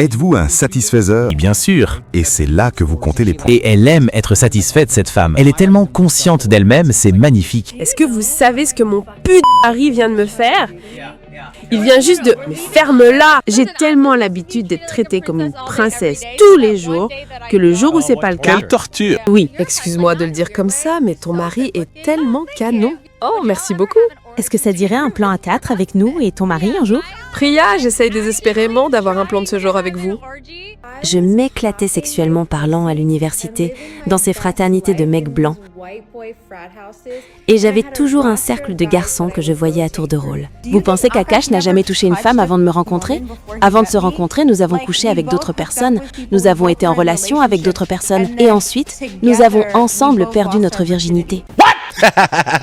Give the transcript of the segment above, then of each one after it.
Êtes-vous un satisfaiseur? Bien sûr. Et c'est là que vous comptez les points. Et elle aime être satisfaite, cette femme. Elle est tellement consciente d'elle-même, c'est magnifique. Est-ce que vous savez ce que mon mari vient de me faire? Il vient juste de... Mais ferme-la! J'ai tellement l'habitude d'être traitée comme une princesse tous les jours que le jour où c'est pas le cas... Quelle torture! Oui, excuse-moi de le dire comme ça, mais ton mari est tellement canon. Oh, merci beaucoup. Est-ce que ça dirait un plan à théâtre avec nous et ton mari un jour? Priya, j'essaye désespérément d'avoir un plan de ce genre avec vous. Je m'éclatais sexuellement parlant à l'université, dans ces fraternités de mecs blancs. Et j'avais toujours un cercle de garçons que je voyais à tour de rôle. Vous pensez qu'Akash n'a jamais touché une femme avant de me rencontrer? Avant de se rencontrer, nous avons couché avec d'autres personnes, nous avons été en relation avec d'autres personnes, et ensuite, nous avons ensemble perdu notre virginité.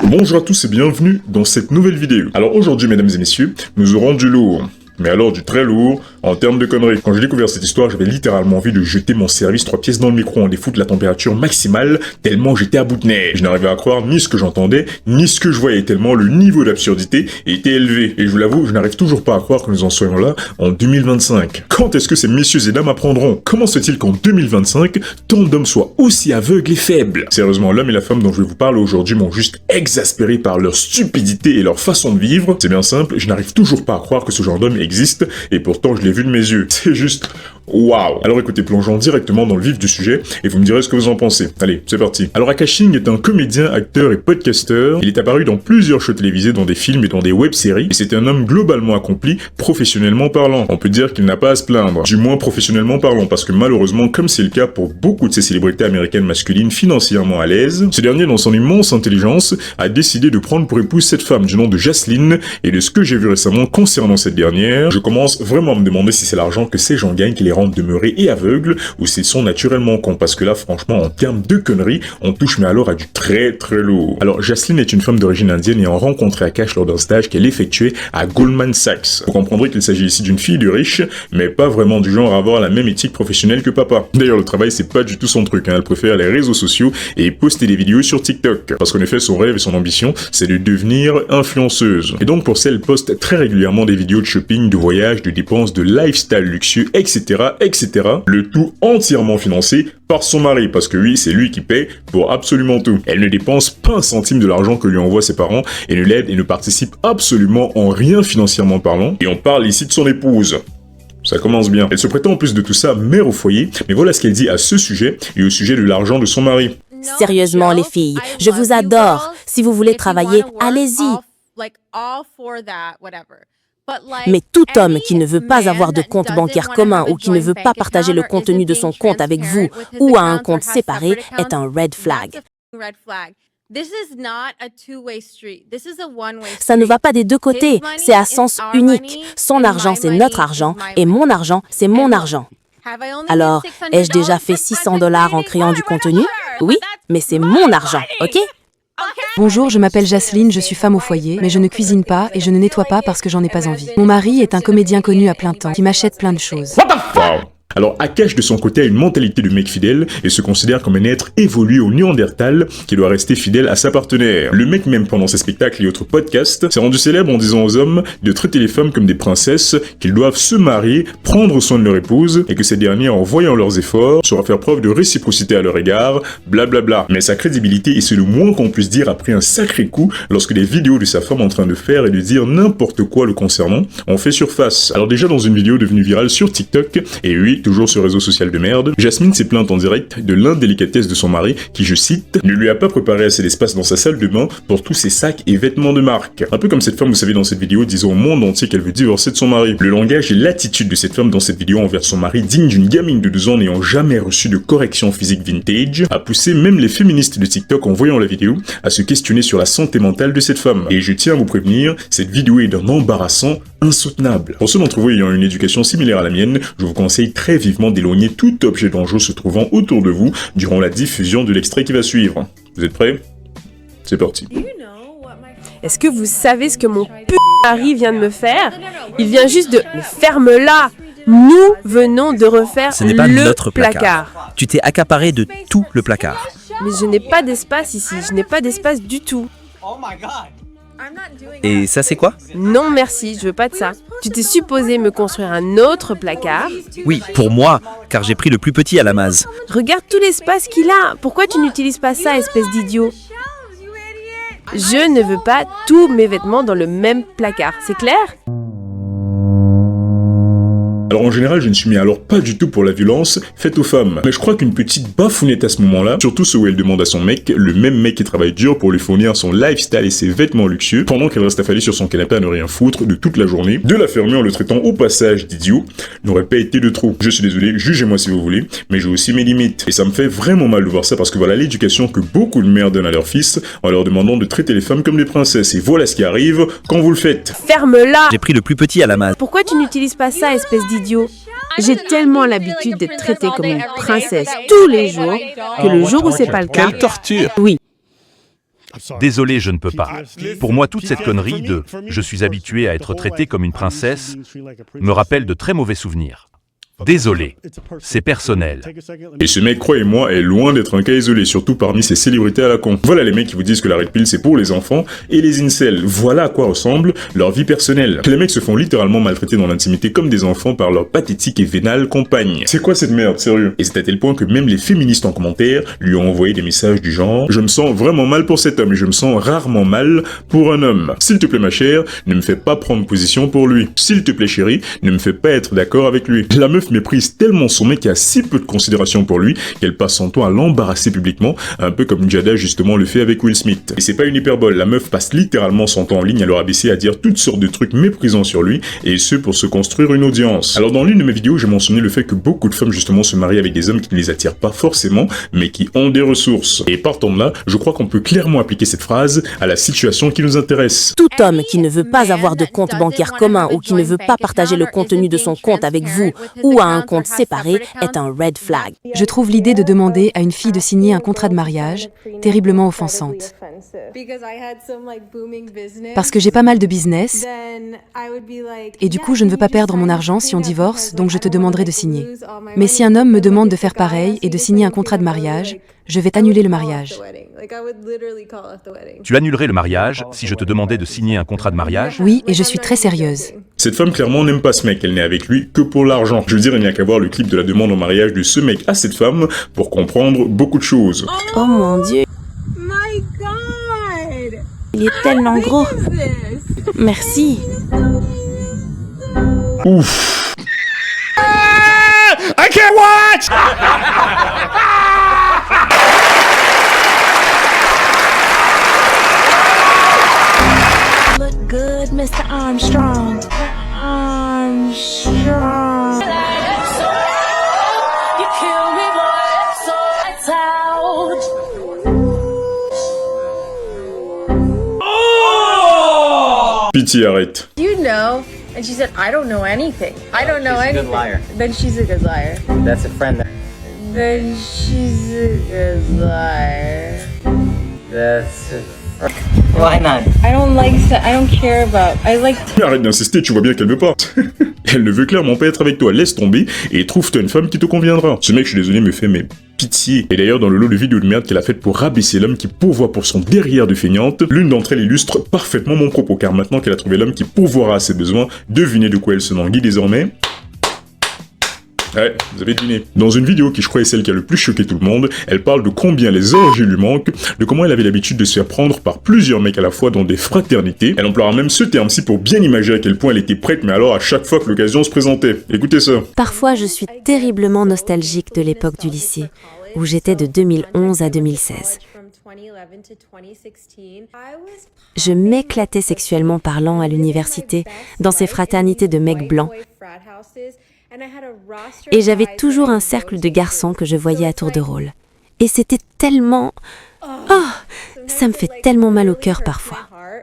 Bonjour à tous et bienvenue dans cette nouvelle vidéo. Alors aujourd'hui, mesdames et messieurs, nous aurons du lourd. Mais alors du très lourd en termes de conneries. Quand j'ai découvert cette histoire, j'avais littéralement envie de jeter mon service 3 pièces dans le micro-ondes et foutre la température maximale tellement j'étais à bout de nerfs. Je n'arrivais à croire ni ce que j'entendais, ni ce que je voyais tellement le niveau d'absurdité était élevé. Et je vous l'avoue, je n'arrive toujours pas à croire que nous en soyons là en 2025. Quand est-ce que ces messieurs et dames apprendront? Comment se fait-il qu'en 2025, tant d'hommes soient aussi aveugles et faibles? Sérieusement, l'homme et la femme dont je vais vous parler aujourd'hui m'ont juste exaspéré par leur stupidité et leur façon de vivre. C'est bien simple, je n'arrive toujours pas à croire que ce genre d'homme existe, et pourtant je l'ai vu de mes yeux. C'est juste... waouh! Alors écoutez, plongeons directement dans le vif du sujet, et vous me direz ce que vous en pensez. Allez, c'est parti. Alors Akash Singh est un comédien, acteur et podcasteur. Il est apparu dans plusieurs shows télévisés, dans des films et dans des web-séries, et c'est un homme globalement accompli, professionnellement parlant. On peut dire qu'il n'a pas à se plaindre, du moins professionnellement parlant, parce que malheureusement, comme c'est le cas pour beaucoup de ces célébrités américaines masculines financièrement à l'aise, ce dernier, dans son immense intelligence, a décidé de prendre pour épouse cette femme du nom de Jasleen, et de ce que j'ai vu récemment concernant cette dernière, je commence vraiment à me demander si c'est l'argent que ces gens gagnent qui les rendent demeurés et aveugles, ou s'ils sont naturellement cons, parce que là, franchement, en termes de conneries, on touche mais alors à du très très lourd. Alors, Jasleen est une femme d'origine indienne ayant rencontré Akash lors d'un stage qu'elle effectuait à Goldman Sachs. Vous comprendrez qu'il s'agit ici d'une fille de riche, mais pas vraiment du genre à avoir la même éthique professionnelle que papa. D'ailleurs, le travail, c'est pas du tout son truc, hein. Elle préfère les réseaux sociaux et poster des vidéos sur TikTok. Parce qu'en effet, son rêve et son ambition, c'est de devenir influenceuse. Et donc, pour ça, elle poste très régulièrement des vidéos de shopping, de voyage, de dépenses, de lifestyle luxueux, etc., etc. Le tout entièrement financé par son mari, parce que oui, c'est lui qui paye pour absolument tout. Elle ne dépense pas un centime de l'argent que lui envoient ses parents, et ne l'aide et ne participe absolument en rien financièrement parlant. Et on parle ici de son épouse. Ça commence bien. Elle se prétend en plus de tout ça mère au foyer, mais voilà ce qu'elle dit à ce sujet et au sujet de l'argent de son mari. Sérieusement les filles, je vous adore. Si vous voulez travailler, allez-y. Mais tout homme qui ne veut pas avoir de compte bancaire commun ou qui ne veut pas partager le contenu de son compte avec vous ou a un compte séparé est un red flag. Ça ne va pas des deux côtés, c'est à sens unique. Son argent, c'est notre argent et mon argent, c'est mon argent. Alors, ai-je déjà fait $600 en créant du contenu? Oui, mais c'est mon argent, ok? Bonjour, je m'appelle Jasleen, je suis femme au foyer, mais je ne cuisine pas et je ne nettoie pas parce que j'en ai pas envie. Mon mari est un comédien connu à plein temps qui m'achète plein de choses. Wow. Alors Akash de son côté a une mentalité de mec fidèle et se considère comme un être évolué au Néandertal qui doit rester fidèle à sa partenaire. Le mec même pendant ses spectacles et autres podcasts s'est rendu célèbre en disant aux hommes de traiter les femmes comme des princesses, qu'ils doivent se marier, prendre soin de leur épouse et que ces dernières en voyant leurs efforts saura faire preuve de réciprocité à leur égard, blablabla. Mais sa crédibilité, et c'est le moins qu'on puisse dire, a pris un sacré coup lorsque des vidéos de sa femme en train de faire et de dire n'importe quoi le concernant ont fait surface. Alors déjà dans une vidéo devenue virale sur TikTok, et oui, toujours ce réseau social de merde, Jasmine s'est plainte en direct de l'indélicatesse de son mari qui, je cite, ne lui a pas préparé assez d'espace dans sa salle de bain pour tous ses sacs et vêtements de marque. Un peu comme cette femme, vous savez, dans cette vidéo, disant au monde entier qu'elle veut divorcer de son mari. Le langage et l'attitude de cette femme dans cette vidéo envers son mari, digne d'une gamine de 2 ans n'ayant jamais reçu de correction physique vintage, a poussé même les féministes de TikTok en voyant la vidéo à se questionner sur la santé mentale de cette femme. Et je tiens à vous prévenir, cette vidéo est d'un embarrassant insoutenable. Pour ceux d'entre vous ayant une éducation similaire à la mienne, je vous conseille très vivement d'éloigner tout objet dangereux se trouvant autour de vous durant la diffusion de l'extrait qui va suivre. Vous êtes prêts? C'est parti. Est-ce que vous savez ce que mon mari vient de me faire? Il vient juste de... Mais ferme-la! Nous venons de refaire Ce n'est pas le notre placard. Tu t'es accaparé de tout le placard. Mais je n'ai pas d'espace ici, je n'ai pas d'espace du tout. Et ça c'est quoi? Non merci, je veux pas de ça. Tu t'es supposé me construire un autre placard. Oui, pour moi, car j'ai pris le plus petit à la masse. Regarde tout l'espace qu'il a. Pourquoi tu n'utilises pas ça, espèce d'idiot? Je ne veux pas tous mes vêtements dans le même placard, c'est clair? Alors en général, je ne suis mis alors pas du tout pour la violence faite aux femmes. Mais je crois qu'une petite bafounette à ce moment-là, surtout ce où elle demande à son mec, le même mec qui travaille dur pour lui fournir son lifestyle et ses vêtements luxueux, pendant qu'elle reste affalée sur son canapé à ne rien foutre de toute la journée, de la fermer en le traitant au passage d'idiot, n'aurait pas été de trop. Je suis désolé, jugez-moi si vous voulez, mais j'ai aussi mes limites. Et ça me fait vraiment mal de voir ça parce que voilà l'éducation que beaucoup de mères donnent à leurs fils en leur demandant de traiter les femmes comme des princesses. Et voilà ce qui arrive quand vous le faites. Ferme-la! J'ai pris le plus petit à la masse. Pourquoi tu n'utilises pas ça, espèce d'idiot? J'ai tellement l'habitude d'être traitée comme une princesse tous les jours que le jour où c'est pas le cas... Quelle torture! Oui. Désolé, je ne peux pas. Pour moi, toute cette connerie de « je suis habitué à être traité comme une princesse » me rappelle de très mauvais souvenirs. Désolé, c'est personnel. Et ce mec, croyez-moi, est loin d'être un cas isolé, surtout parmi ces célébrités à la con. Voilà les mecs qui vous disent que la red pill c'est pour les enfants, et les incels, voilà à quoi ressemble leur vie personnelle. Les mecs se font littéralement maltraiter dans l'intimité comme des enfants par leur pathétique et vénale compagne. C'est quoi cette merde, sérieux? Et c'est à tel point que même les féministes en commentaire lui ont envoyé des messages du genre « Je me sens vraiment mal pour cet homme et je me sens rarement mal pour un homme. S'il te plaît ma chère, ne me fais pas prendre position pour lui. S'il te plaît chérie, ne me fais pas être d'accord avec lui. » La meuf méprise tellement son mec qui a si peu de considération pour lui qu'elle passe son temps à l'embarrasser publiquement, un peu comme Jada justement le fait avec Will Smith. Et c'est pas une hyperbole, la meuf passe littéralement son temps en ligne à le rabaisser, à dire toutes sortes de trucs méprisants sur lui, et ce pour se construire une audience. Alors dans l'une de mes vidéos, j'ai mentionné le fait que beaucoup de femmes justement se marient avec des hommes qui ne les attirent pas forcément, mais qui ont des ressources. Et partant de là, je crois qu'on peut clairement appliquer cette phrase à la situation qui nous intéresse. Tout homme qui ne veut pas avoir de compte bancaire commun ou qui ne veut pas partager le contenu de son compte avec vous ou à un compte séparé est un red flag. Je trouve l'idée de demander à une fille de signer un contrat de mariage terriblement offensante. Parce que j'ai pas mal de business, et du coup je ne veux pas perdre mon argent si on divorce, donc je te demanderai de signer. Mais si un homme me demande de faire pareil et de signer un contrat de mariage, je vais t'annuler le mariage. Tu annulerais le mariage si je te demandais de signer un contrat de mariage? Oui, et je suis très sérieuse. Cette femme clairement n'aime pas ce mec, elle n'est avec lui que pour l'argent. Je veux dire, il n'y a qu'à voir le clip de la demande en mariage de ce mec à cette femme pour comprendre beaucoup de choses. Oh mon Dieu. Il est tellement gros. Merci. Ouf. I can't watch! Look good, Mr. Armstrong. Armstrong. You kill me, boy, so it's out. Pitié, arrête. You know? And she said, I don't know anything. I don't know anything. Then she's a good liar. That's a friend. Then she's a good liar. That's a... Why not? I don't like that. I don't care about. I like. Arrête d'insister, tu vois bien qu'elle veut pas. Elle ne veut clairement pas être avec toi, laisse tomber et trouve-toi une femme qui te conviendra. Ce mec, je suis désolé, me fait mais pitié. Et d'ailleurs, dans le lot de vidéos de merde qu'elle a faites pour rabaisser l'homme qui pourvoit pour son derrière de feignante, l'une d'entre elles illustre parfaitement mon propos, car maintenant qu'elle a trouvé l'homme qui pourvoira à ses besoins, devinez de quoi elle se languit désormais. Ouais, vous avez deviné. Dans une vidéo qui je crois est celle qui a le plus choqué tout le monde, elle parle de combien les orgies lui manquent, de comment elle avait l'habitude de se faire prendre par plusieurs mecs à la fois dans des fraternités. Elle emploiera même ce terme-ci pour bien imaginer à quel point elle était prête, mais alors à chaque fois que l'occasion se présentait. Écoutez ça. Parfois, je suis terriblement nostalgique de l'époque du lycée, où j'étais de 2011 à 2016. Je m'éclatais sexuellement parlant à l'université, dans ces fraternités de mecs blancs. Et j'avais toujours un cercle de garçons que je voyais à tour de rôle. Et c'était tellement... Oh, ça me fait tellement mal au cœur parfois.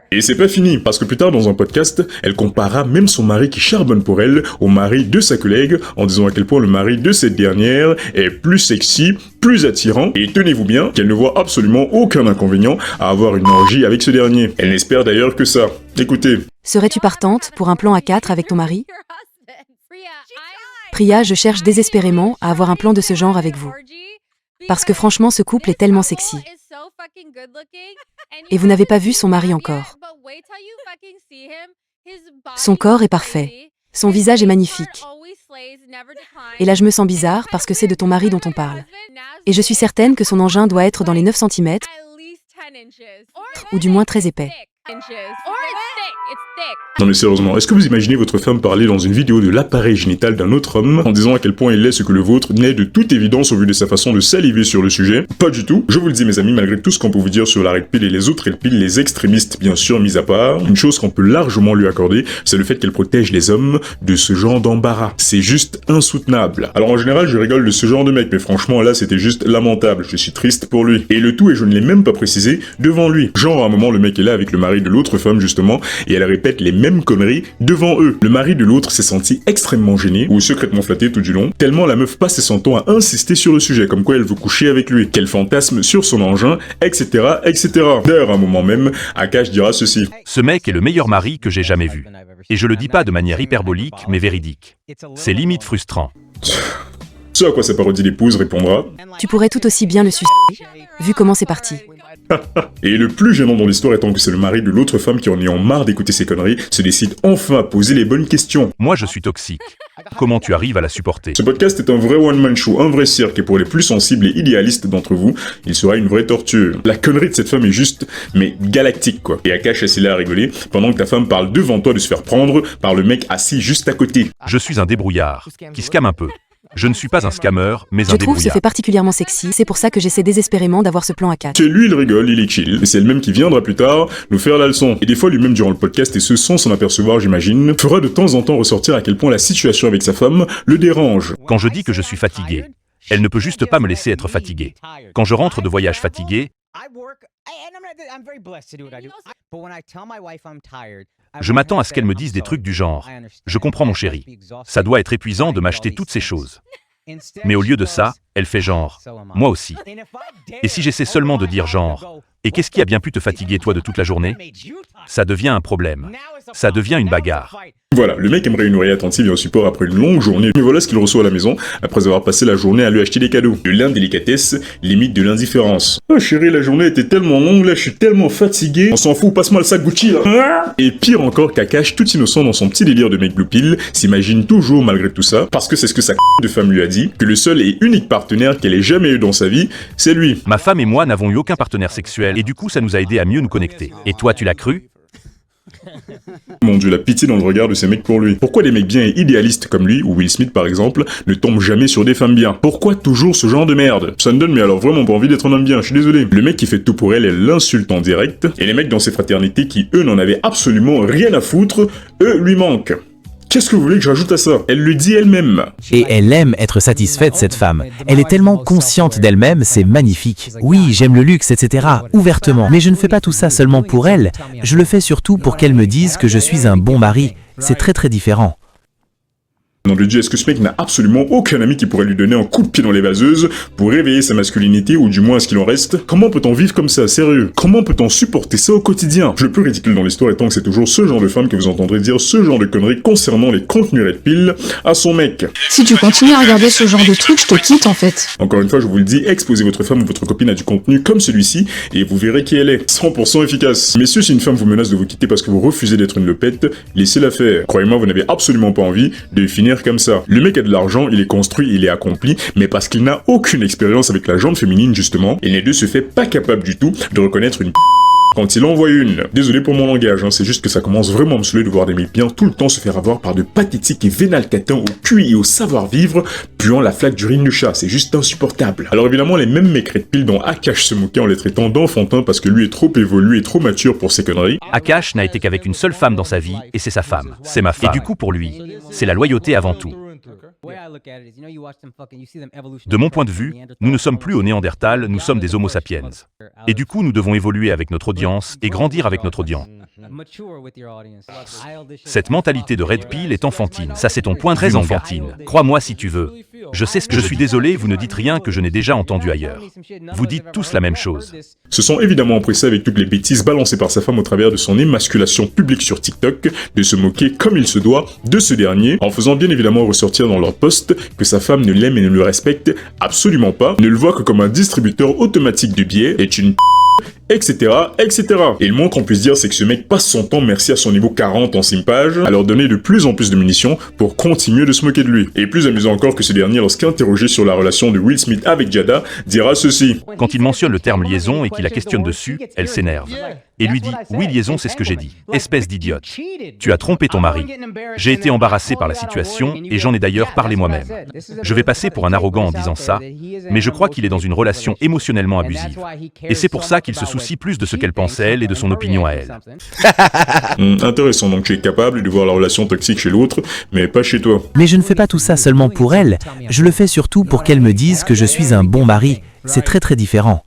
Et c'est pas fini, parce que plus tard dans un podcast, elle compara même son mari qui charbonne pour elle au mari de sa collègue, en disant à quel point le mari de cette dernière est plus sexy, plus attirant, et tenez-vous bien qu'elle ne voit absolument aucun inconvénient à avoir une orgie avec ce dernier. Elle n'espère d'ailleurs que ça. Écoutez. Serais-tu partante pour un plan à 4 avec ton mari? Priya, je cherche désespérément à avoir un plan de ce genre avec vous. Parce que franchement, ce couple est tellement sexy. Et vous n'avez pas vu son mari encore. Son corps est parfait. Son visage est magnifique. Et là, je me sens bizarre parce que c'est de ton mari dont on parle. Et je suis certaine que son engin doit être dans les 9 cm, ou du moins très épais. Non mais sérieusement, est-ce que vous imaginez votre femme parler dans une vidéo de l'appareil génital d'un autre homme en disant à quel point il est ce que le vôtre n'est de toute évidence au vu de sa façon de saliver sur le sujet? Pas du tout. Je vous le dis mes amis, malgré tout ce qu'on peut vous dire sur la red pill et les autres red pill, les extrémistes bien sûr mis à part, une chose qu'on peut largement lui accorder, c'est le fait qu'elle protège les hommes de ce genre d'embarras. C'est juste insoutenable. Alors en général, je rigole de ce genre de mec, mais franchement là c'était juste lamentable, je suis triste pour lui. Et le tout, et je ne l'ai même pas précisé, devant lui. Genre à un moment le mec est là avec le mari de l'autre femme justement, et elle répète les mêmes conneries devant eux. Le mari de l'autre s'est senti extrêmement gêné, ou secrètement flatté tout du long, tellement la meuf passe son temps à insister sur le sujet, comme quoi elle veut coucher avec lui, qu'elle fantasme sur son engin, etc., etc. D'ailleurs, à un moment même, Akash dira ceci. Ce mec est le meilleur mari que j'ai jamais vu. Et je le dis pas de manière hyperbolique, mais véridique. C'est limite frustrant. Ce à quoi sa parodie d'épouse répondra. Tu pourrais tout aussi bien le sucer, vu comment c'est parti. Et le plus gênant dans l'histoire étant que c'est le mari de l'autre femme qui en ayant marre d'écouter ces conneries, se décide enfin à poser les bonnes questions. Moi je suis toxique. Comment tu arrives à la supporter? Ce podcast est un vrai one-man show, un vrai cirque, et pour les plus sensibles et idéalistes d'entre vous, il sera une vraie torture. La connerie de cette femme est juste, mais galactique quoi. Et Akash est là à rigoler, pendant que ta femme parle devant toi de se faire prendre par le mec assis juste à côté. Je suis un débrouillard, qui scamme un peu. Je ne suis pas un scammer, mais un débrouillard. Je trouve ce débrouillard. fait particulièrement sexy, c'est pour ça que j'essaie désespérément d'avoir ce plan à 4. C'est lui, il rigole, il est chill, et c'est elle-même qui viendra plus tard nous faire la leçon. Et des fois, lui-même durant le podcast, et ce sans s'en apercevoir, j'imagine, fera de temps en temps ressortir à quel point la situation avec sa femme le dérange. Quand je dis que je suis fatigué, elle ne peut juste pas me laisser être fatiguée. Quand je rentre de voyage fatigué, je m'attends à ce qu'elle me dise des trucs du genre « Je comprends mon chéri, ça doit être épuisant de m'acheter toutes ces choses. » Mais au lieu de ça, elle fait genre « Moi aussi. » Et si j'essaie seulement de dire genre « Et qu'est-ce qui a bien pu te fatiguer toi de toute la journée ?» Ça devient un problème. Ça devient une bagarre. Voilà, le mec aimerait une oreille attentive et un support après une longue journée, mais voilà ce qu'il reçoit à la maison, après avoir passé la journée à lui acheter des cadeaux. De l'indélicatesse, limite de l'indifférence. Oh chérie, la journée était tellement longue, là je suis tellement fatigué, on s'en fout, passe-moi le sac Gucci là. Et pire encore qu'Akash, tout innocent dans son petit délire de mec blue pill, s'imagine toujours malgré tout ça, parce que c'est ce que sa de femme lui a dit, que le seul et unique partenaire qu'elle ait jamais eu dans sa vie, c'est lui. Ma femme et moi n'avons eu aucun partenaire sexuel, et du coup ça nous a aidé à mieux nous connecter. Et toi tu l'as cru? Mon dieu, la pitié dans le regard de ces mecs pour lui. Pourquoi les mecs bien et idéalistes comme lui, ou Will Smith par exemple, ne tombent jamais sur des femmes bien? Pourquoi toujours ce genre de merde? Ça me donne mais alors vraiment pas envie d'être un homme bien, je suis désolé. Le mec qui fait tout pour elle, elle l'insulte en direct, et les mecs dans ces fraternités qui eux n'en avaient absolument rien à foutre, eux lui manquent. Qu'est-ce que vous voulez que j'ajoute à ça? Elle le dit elle-même. Et elle aime être satisfaite, cette femme. Elle est tellement consciente d'elle-même, c'est magnifique. Oui, j'aime le luxe, etc. Ouvertement. Mais je ne fais pas tout ça seulement pour elle. Je le fais surtout pour qu'elle me dise que je suis un bon mari. C'est très très différent. Nom de Dieu, est-ce que ce mec n'a absolument aucun ami qui pourrait lui donner un coup de pied dans les vaseuses pour réveiller sa masculinité ou du moins ce qu'il en reste? Comment peut-on vivre comme ça, sérieux? Comment peut-on supporter ça au quotidien? Le plus ridicule dans l'histoire étant que c'est toujours ce genre de femme que vous entendrez dire ce genre de conneries concernant les contenus red pill à son mec. Si tu continues à regarder ce genre de trucs, je te quitte en fait. Encore une fois, je vous le dis, exposez votre femme ou votre copine à du contenu comme celui-ci et vous verrez qui elle est. 100% efficace. Messieurs, si une femme vous menace de vous quitter parce que vous refusez d'être une lopette, laissez-la faire. Croyez-moi, vous n'avez absolument pas envie de finir comme ça. Le mec a de l'argent, il est construit, il est accompli, mais parce qu'il n'a aucune expérience avec la jante féminine justement, et les deux se fait pas capable du tout de reconnaître une quand il envoie une. Désolé pour mon langage, hein, c'est juste que ça commence vraiment à me saouler de voir des mecs bien tout le temps se faire avoir par de pathétiques et vénales catins au QI et au savoir-vivre, puant la flaque d'urine du chat, c'est juste insupportable. Alors évidemment, les mêmes mecs red pill dont Akash se moquait en les traitant d'enfantins parce que lui est trop évolué et trop mature pour ces conneries. Akash n'a été qu'avec une seule femme dans sa vie, et c'est sa femme. C'est ma femme. Et du coup pour lui, c'est la loyauté avant tout. De mon point de vue, nous ne sommes plus au Néandertal, nous sommes des Homo sapiens. Et du coup, nous devons évoluer avec notre audience et grandir avec notre audience. Cette mentalité de red pill est enfantine. Ça, c'est ton point très enfantine. Crois-moi si tu veux. Je sais ce que je suis désolé, vous ne dites rien que je n'ai déjà entendu ailleurs. Vous dites tous la même chose. Se sont évidemment empressés avec toutes les bêtises balancées par sa femme au travers de son émasculation publique sur TikTok, de se moquer comme il se doit de ce dernier, en faisant bien évidemment ressortir dans leur post que sa femme ne l'aime et ne le respecte absolument pas, ne le voit que comme un distributeur automatique de billets, est une etc, etc. Et le moins qu'on puisse dire, c'est que ce mec passe son temps, merci à son niveau 40 en simpage, à leur donner de plus en plus de munitions pour continuer de se moquer de lui. Et plus amusant encore que ce dernier, lorsqu'interrogé sur la relation de Will Smith avec Jada, dira ceci. Quand il mentionne le terme liaison et qu'il la questionne dessus, elle s'énerve. Et lui dit « Oui, liaison, c'est ce que j'ai dit. Espèce d'idiote. Tu as trompé ton mari. J'ai été embarrassé par la situation et j'en ai d'ailleurs parlé moi-même. Je vais passer pour un arrogant en disant ça, mais je crois qu'il est dans une relation émotionnellement abusive. Et c'est pour ça qu'il se soucie plus de ce qu'elle pense elle et de son opinion à elle. » Intéressant, donc tu es capable de voir la relation toxique chez l'autre, mais pas chez toi. Mais je ne fais pas tout ça seulement pour elle, je le fais surtout pour qu'elle me dise que je suis un bon mari. C'est très très différent.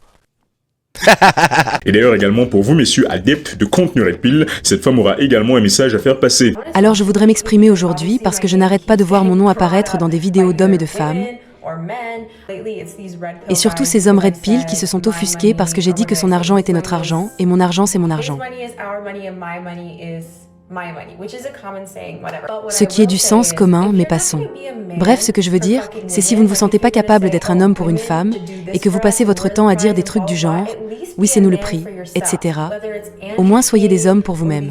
Et d'ailleurs également pour vous messieurs adeptes de contenu Red Pill, cette femme aura également un message à faire passer. Alors je voudrais m'exprimer aujourd'hui parce que je n'arrête pas de voir mon nom apparaître dans des vidéos d'hommes et de femmes. Et surtout ces hommes Red Pill qui se sont offusqués parce que j'ai dit que son argent était notre argent et mon argent c'est mon argent. Ce qui est du sens commun, mais passons. Bref, ce que je veux dire, c'est si vous ne vous sentez pas capable d'être un homme pour une femme, et que vous passez votre temps à dire des trucs du genre « oui, c'est nous le prix », etc., au moins soyez des hommes pour vous-même.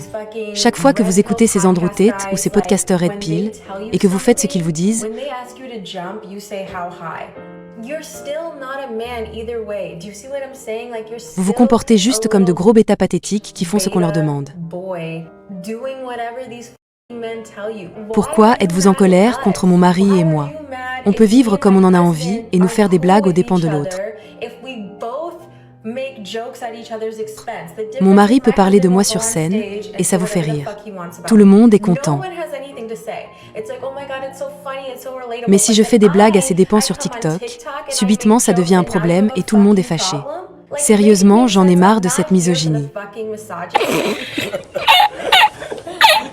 Chaque fois que vous écoutez ces Andrew Tate ou ces podcasteurs Red Pill, et que vous faites ce qu'ils vous disent, vous vous comportez juste comme de gros bêtas pathétiques qui font ce qu'on leur demande. Pourquoi êtes-vous en colère contre mon mari et moi? On peut vivre comme on en a envie et nous faire des blagues aux dépens de l'autre. Mon mari peut parler de moi sur scène et ça vous fait rire. Tout le monde est content. Mais si je fais des blagues à ses dépens sur TikTok, subitement ça devient un problème et tout le monde est fâché. Sérieusement, j'en ai marre de cette misogynie.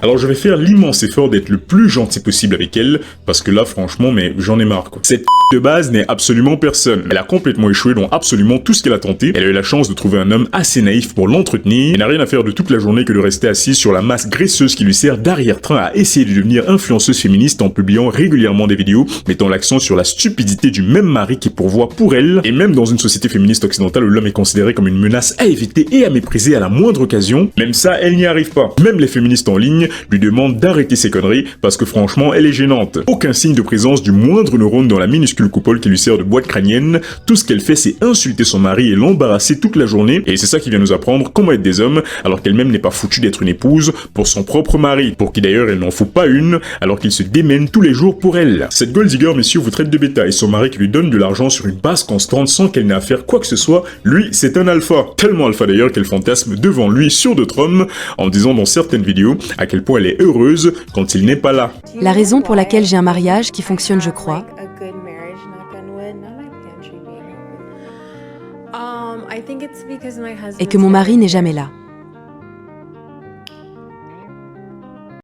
Alors je vais faire l'immense effort d'être le plus gentil possible avec elle, parce que là franchement, mais j'en ai marre quoi. Cette de base n'est absolument personne. Elle a complètement échoué dans absolument tout ce qu'elle a tenté. Elle a eu la chance de trouver un homme assez naïf pour l'entretenir. Elle n'a rien à faire de toute la journée que de rester assise sur la masse graisseuse qui lui sert d'arrière-train à essayer de devenir influenceuse féministe en publiant régulièrement des vidéos mettant l'accent sur la stupidité du même mari qui pourvoit pour elle. Et même dans une société féministe occidentale où l'homme est considéré comme une menace à éviter et à mépriser à la moindre occasion, même ça, elle n'y arrive pas. Même les féministes en ligne lui demande d'arrêter ses conneries parce que franchement elle est gênante. Aucun signe de présence du moindre neurone dans la minuscule coupole qui lui sert de boîte crânienne. Tout ce qu'elle fait c'est insulter son mari et l'embarrasser toute la journée et c'est ça qui vient nous apprendre comment être des hommes alors qu'elle-même n'est pas foutue d'être une épouse pour son propre mari, pour qui d'ailleurs elle n'en faut pas une alors qu'il se démène tous les jours pour elle. Cette gold digger messieurs vous traite de bêta et son mari qui lui donne de l'argent sur une base constante sans qu'elle n'ait à faire quoi que ce soit, lui c'est un alpha. Tellement alpha d'ailleurs qu'elle fantasme devant lui sur d'autres hommes en disant dans certaines vidéos à quel point elle est heureuse quand il n'est pas là. La raison pour laquelle j'ai un mariage qui fonctionne, je crois, est que mon mari n'est jamais là.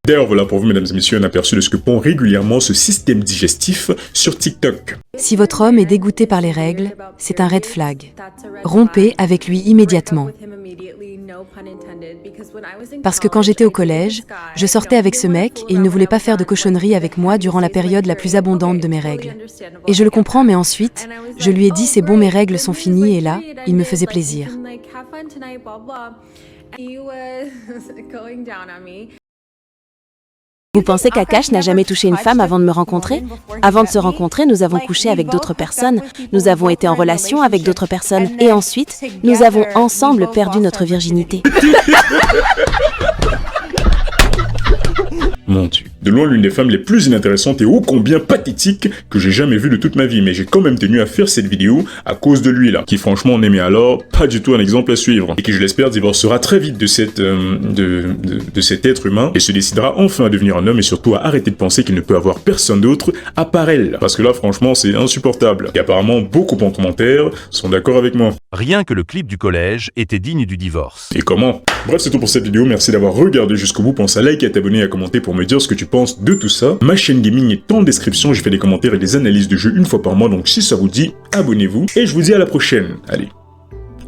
D'ailleurs, voilà pour vous, mesdames et messieurs, un aperçu de ce que pond régulièrement ce système digestif sur TikTok. Si votre homme est dégoûté par les règles, c'est un red flag. Rompez avec lui immédiatement. Parce que quand j'étais au collège, je sortais avec ce mec et il ne voulait pas faire de cochonneries avec moi durant la période la plus abondante de mes règles. Et je le comprends, mais ensuite, je lui ai dit c'est bon, mes règles sont finies et là, il me faisait plaisir. Vous pensez qu'Akash n'a jamais touché une femme avant de me rencontrer? Avant de se rencontrer, nous avons couché avec d'autres personnes, nous avons été en relation avec d'autres personnes, et ensuite, nous avons ensemble perdu notre virginité. Mon Dieu. De loin l'une des femmes les plus inintéressantes et ô combien pathétiques que j'ai jamais vues de toute ma vie, mais j'ai quand même tenu à faire cette vidéo à cause de lui là, qui franchement on aimait alors pas du tout un exemple à suivre, et qui je l'espère divorcera très vite de cet être humain et se décidera enfin à devenir un homme et surtout à arrêter de penser qu'il ne peut avoir personne d'autre à part elle, parce que là franchement c'est insupportable, et apparemment beaucoup en commentaire sont d'accord avec moi. Rien que le clip du collège était digne du divorce. Et comment? Bref c'est tout pour cette vidéo, merci d'avoir regardé jusqu'au bout, pense à liker, à t'abonner et à commenter pour me dire ce que tu penses de tout ça. Ma chaîne gaming est en description, j'ai fait des commentaires et des analyses de jeux une fois par mois, donc si ça vous dit, abonnez-vous. Et je vous dis à la prochaine. Allez,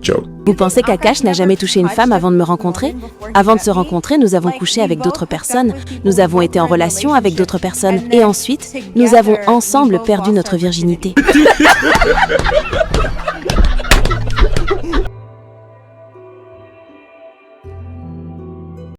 ciao. Vous pensez qu'Akash n'a jamais touché une femme avant de me rencontrer? Avant de se rencontrer, nous avons couché avec d'autres personnes, nous avons été en relation avec d'autres personnes, et ensuite, nous avons ensemble perdu notre virginité.